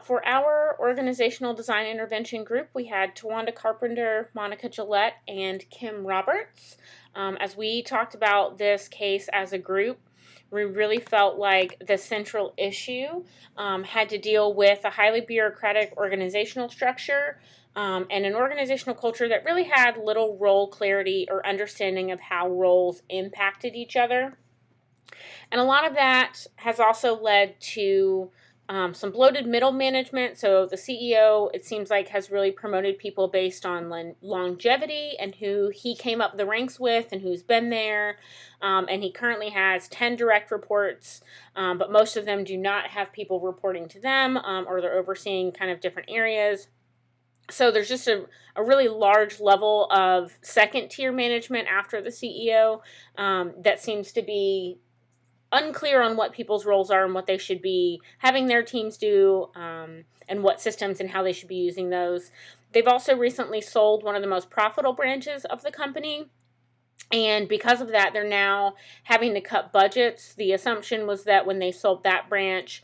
For our organizational design intervention group, we had Tawanda Carpenter, Monica Gillette, and Kim Roberts. As we talked about this case as a group, we really felt like the central issue had to deal with a highly bureaucratic organizational structure and an organizational culture that really had little role clarity or understanding of how roles impacted each other. And a lot of that has also led to some bloated middle management. So the CEO, it seems like, has really promoted people based on longevity and who he came up the ranks with and who's been there. And he currently has 10 direct reports, but most of them do not have people reporting to them or they're overseeing kind of different areas. So there's just a really large level of second tier management after the CEO that seems to be unclear on what people's roles are and what they should be having their teams do and what systems and how they should be using those. They've also recently sold one of the most profitable branches of the company. And because of that, they're now having to cut budgets. The assumption was that when they sold that branch,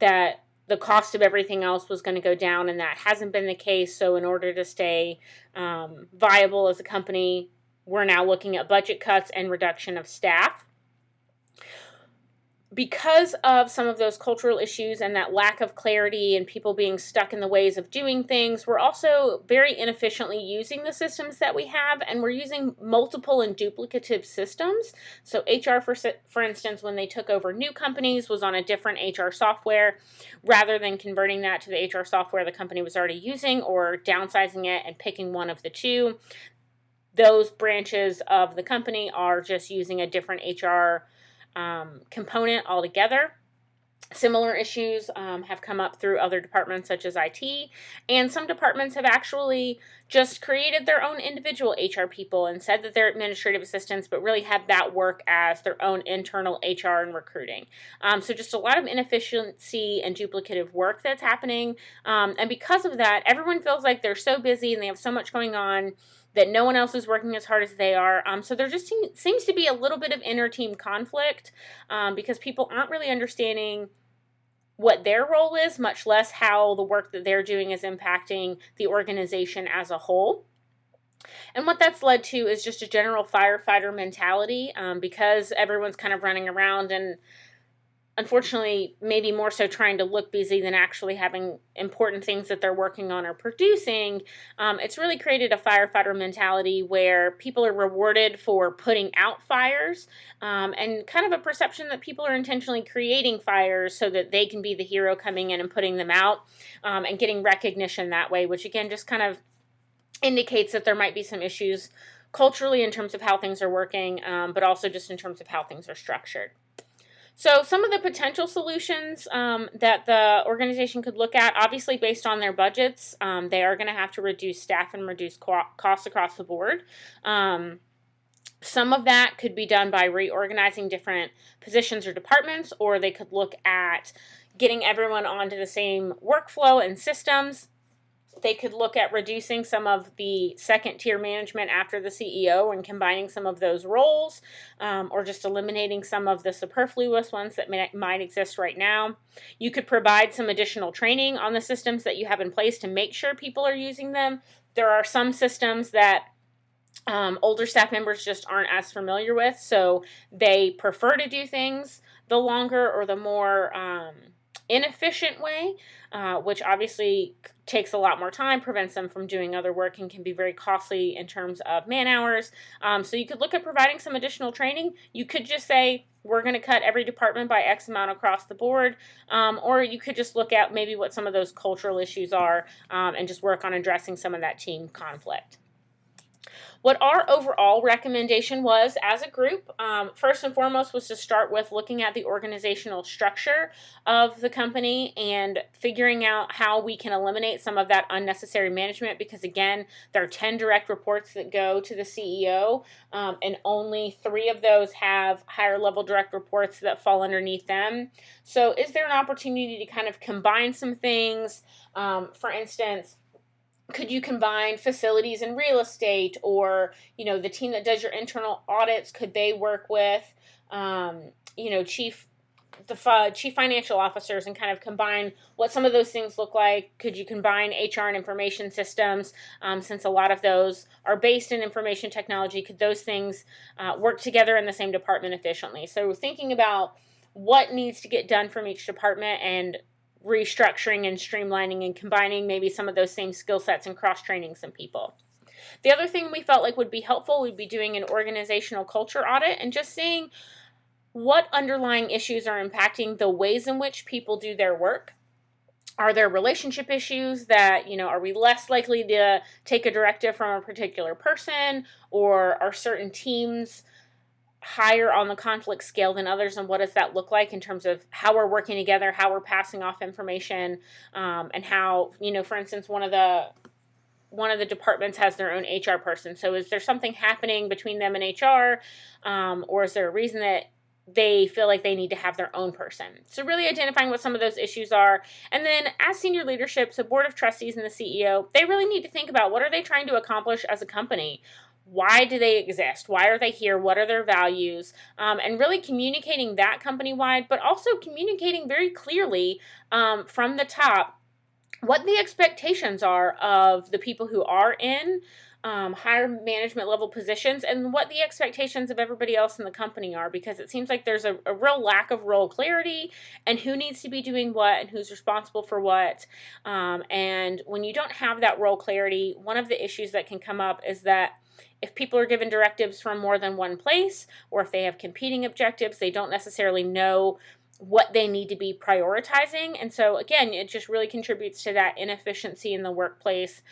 that the cost of everything else was going to go down, and that hasn't been the case. So in order to stay viable as a company, we're now looking at budget cuts and reduction of staff. Because of some of those cultural issues and that lack of clarity and people being stuck in the ways of doing things, we're also very inefficiently using the systems that we have, and we're using multiple and duplicative systems. So HR, for instance, when they took over new companies, was on a different HR software rather than converting that to the HR software the company was already using or downsizing it and picking one of the two. Those branches of the company are just using a different HR component altogether. Similar issues have come up through other departments such as IT, and some departments have actually just created their own individual HR people and said that they're administrative assistants, but really have that work as their own internal HR and recruiting. So just a lot of inefficiency and duplicative work that's happening, and because of that, everyone feels like they're so busy and they have so much going on that no one else is working as hard as they are. So there just seems to be a little bit of inner team conflict because people aren't really understanding what their role is, much less how the work that they're doing is impacting the organization as a whole. And what that's led to is just a general firefighter mentality because everyone's kind of running around and unfortunately, maybe more so trying to look busy than actually having important things that they're working on or producing. It's really created a firefighter mentality where people are rewarded for putting out fires and kind of a perception that people are intentionally creating fires so that they can be the hero coming in and putting them out and getting recognition that way, which again just kind of indicates that there might be some issues culturally in terms of how things are working, but also just in terms of how things are structured. So some of the potential solutions that the organization could look at, obviously based on their budgets, they are going to have to reduce staff and reduce costs across the board. Some of that could be done by reorganizing different positions or departments, or they could look at getting everyone onto the same workflow and systems. They could look at reducing some of the second tier management after the CEO and combining some of those roles, or just eliminating some of the superfluous ones that might exist right now. You could provide some additional training on the systems that you have in place to make sure people are using them. There are some systems that older staff members just aren't as familiar with, so they prefer to do things the longer or the more inefficient way, which obviously takes a lot more time, prevents them from doing other work, and can be very costly in terms of man hours. So you could look at providing some additional training. You could just say, we're going to cut every department by X amount across the board, or you could just look at maybe what some of those cultural issues are and just work on addressing some of that team conflict. What our overall recommendation was as a group, first and foremost, was to start with looking at the organizational structure of the company and figuring out how we can eliminate some of that unnecessary management because, again, there are 10 direct reports that go to the CEO, and only 3 of those have higher level direct reports that fall underneath them. So is there an opportunity to kind of combine some things? For instance, could you combine facilities and real estate, or, the team that does your internal audits, could they work with, chief the chief financial officers and kind of combine what some of those things look like. Could you combine HR and information systems, since a lot of those are based in information technology? Could those things work together in the same department efficiently? So thinking about what needs to get done from each department and restructuring and streamlining and combining maybe some of those same skill sets and cross-training some people. The other thing we felt like would be helpful would be doing an organizational culture audit and just seeing what underlying issues are impacting the ways in which people do their work. Are there relationship issues that, are we less likely to take a directive from a particular person, or are certain teams higher on the conflict scale than others, and what does that look like in terms of how we're working together, how we're passing off information, and how, for instance, one of the departments has their own HR person. So is there something happening between them and HR, or is there a reason that they feel like they need to have their own person? So really identifying what some of those issues are. And then as senior leadership, so board of trustees and the CEO, they really need to think about what are they trying to accomplish as a company? Why do they exist? Why are they here? What are their values? And really communicating that company-wide, but also communicating very clearly from the top what the expectations are of the people who are in higher management level positions, and what the expectations of everybody else in the company are, because it seems like there's a real lack of role clarity and who needs to be doing what and who's responsible for what. And when you don't have that role clarity, one of the issues that can come up is that if people are given directives from more than one place, or if they have competing objectives, they don't necessarily know what they need to be prioritizing. And so again, it just really contributes to that inefficiency in the workplace,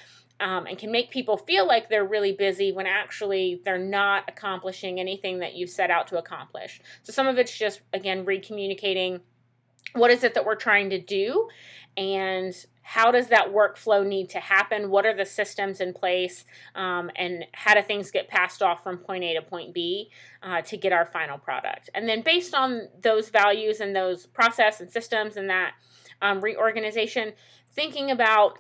and can make people feel like they're really busy when actually they're not accomplishing anything that you've set out to accomplish. So some of it's just, again, recommunicating what is it that we're trying to do, and how does that workflow need to happen? What are the systems in place, and how do things get passed off from point A to point B to get our final product? And then based on those values and those process and systems and that reorganization, thinking about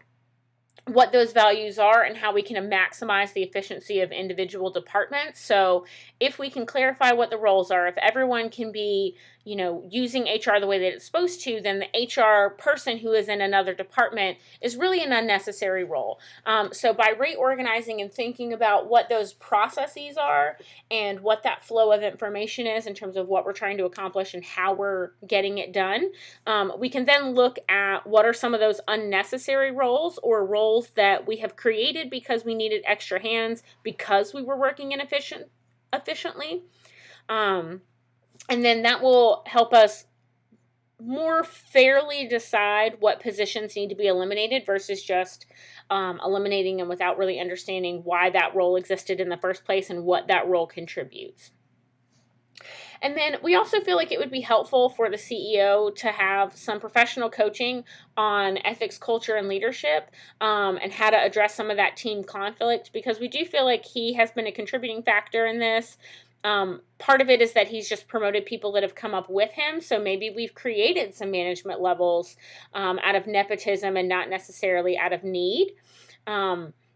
what those values are and how we can maximize the efficiency of individual departments. So if we can clarify what the roles are, if everyone can be, using HR the way that it's supposed to, then the HR person who is in another department is really an unnecessary role. So by reorganizing and thinking about what those processes are and what that flow of information is in terms of what we're trying to accomplish and how we're getting it done, we can then look at what are some of those unnecessary roles, or roles that we have created because we needed extra hands because we were working efficiently. And then that will help us more fairly decide what positions need to be eliminated versus just eliminating them without really understanding why that role existed in the first place and what that role contributes. And then we also feel like it would be helpful for the CEO to have some professional coaching on ethics, culture, and leadership, and how to address some of that team conflict, because we do feel like he has been a contributing factor in this. Part of it is that he's just promoted people that have come up with him. So maybe we've created some management levels out of nepotism and not necessarily out of need.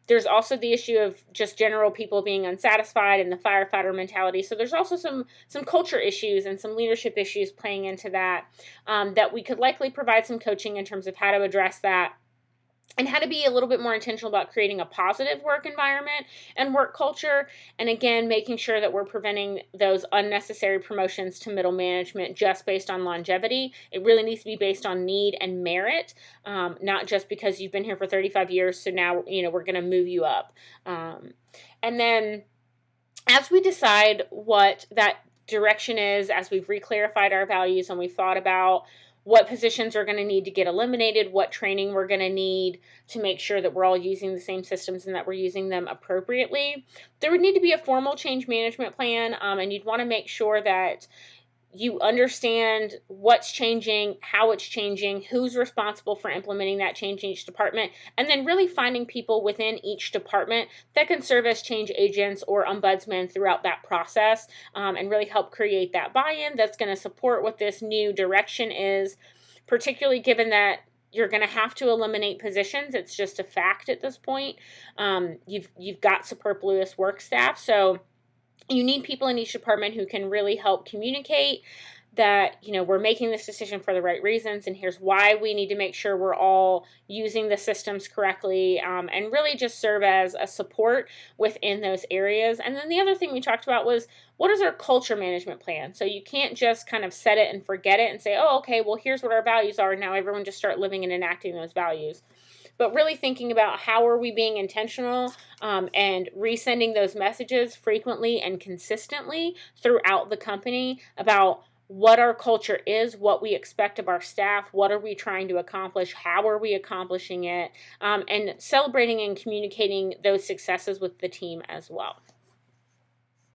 There's also the issue of just general people being unsatisfied and the firefighter mentality. So there's also some culture issues and some leadership issues playing into that, that we could likely provide some coaching in terms of how to address that, and how to be a little bit more intentional about creating a positive work environment and work culture. And again, making sure that we're preventing those unnecessary promotions to middle management just based on longevity. It really needs to be based on need and merit, not just because you've been here for 35 years, so now, we're going to move you up. And then as we decide what that direction is, as we've reclarified our values and we've thought about what positions are going to need to get eliminated, what training we're going to need to make sure that we're all using the same systems and that we're using them appropriately, there would need to be a formal change management plan, and you'd want to make sure that you understand what's changing, how it's changing, who's responsible for implementing that change in each department, and then really finding people within each department that can serve as change agents or ombudsmen throughout that process, and really help create that buy-in that's going to support what this new direction is, particularly given that you're going to have to eliminate positions. It's just a fact at this point. You've got superfluous work staff, so you need people in each department who can really help communicate that, we're making this decision for the right reasons, and here's why we need to make sure we're all using the systems correctly, and really just serve as a support within those areas. And then the other thing we talked about was, what is our culture management plan? So you can't just kind of set it and forget it and say, oh, okay, well, here's what our values are. Now everyone just start living and enacting those values. But really thinking about how are we being intentional, and resending those messages frequently and consistently throughout the company about what our culture is, what we expect of our staff, what are we trying to accomplish, how are we accomplishing it, and celebrating and communicating those successes with the team as well.